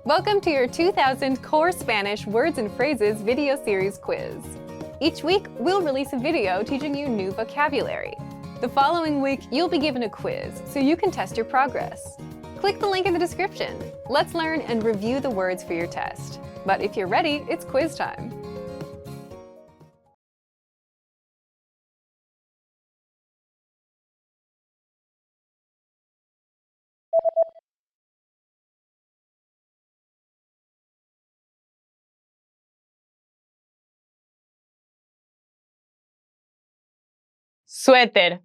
Welcome to your 2000 Core Spanish Words and Phrases video series quiz. Each week, we'll release a video teaching you new vocabulary. The following week, you'll be given a quiz so you can test your progress. Click the link in the description. Let's learn and review the words for your test. But if you're ready, it's quiz time. Suéter,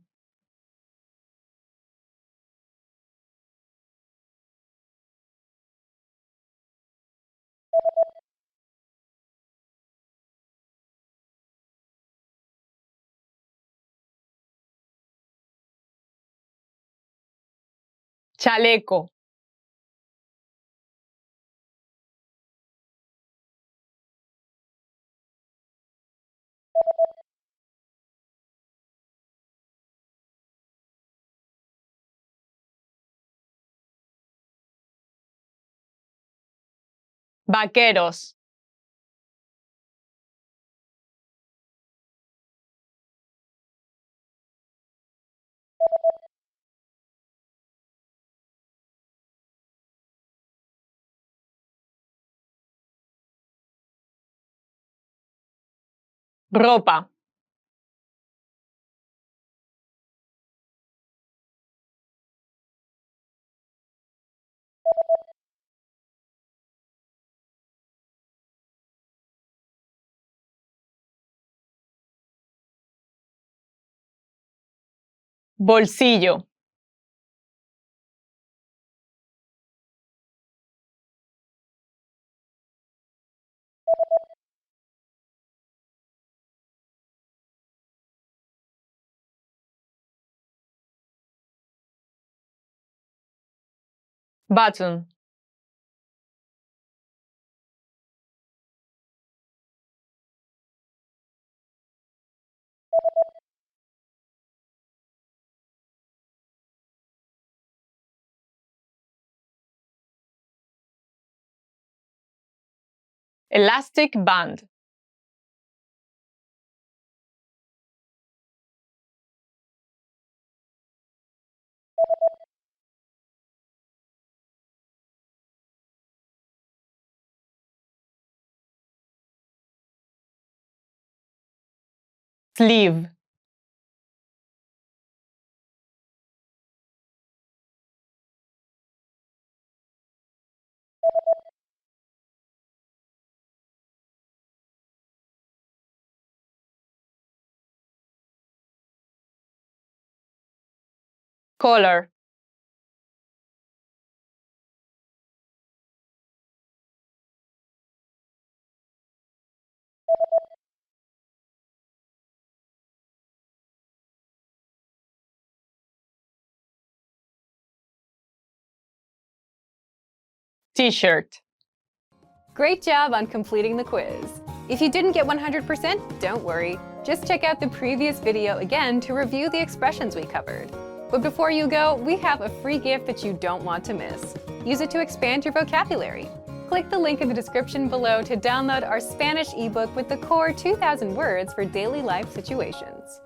chaleco, vaqueros, ropa, bolsillo, button, elastic band, sleeve, collar, t-shirt. Great job on completing the quiz. If you didn't get 100%, don't worry. Just check out the previous video again to review the expressions we covered. But before you go, we have a free gift that you don't want to miss. Use it to expand your vocabulary. Click the link in the description below to download our Spanish ebook with the core 2,000 words for daily life situations.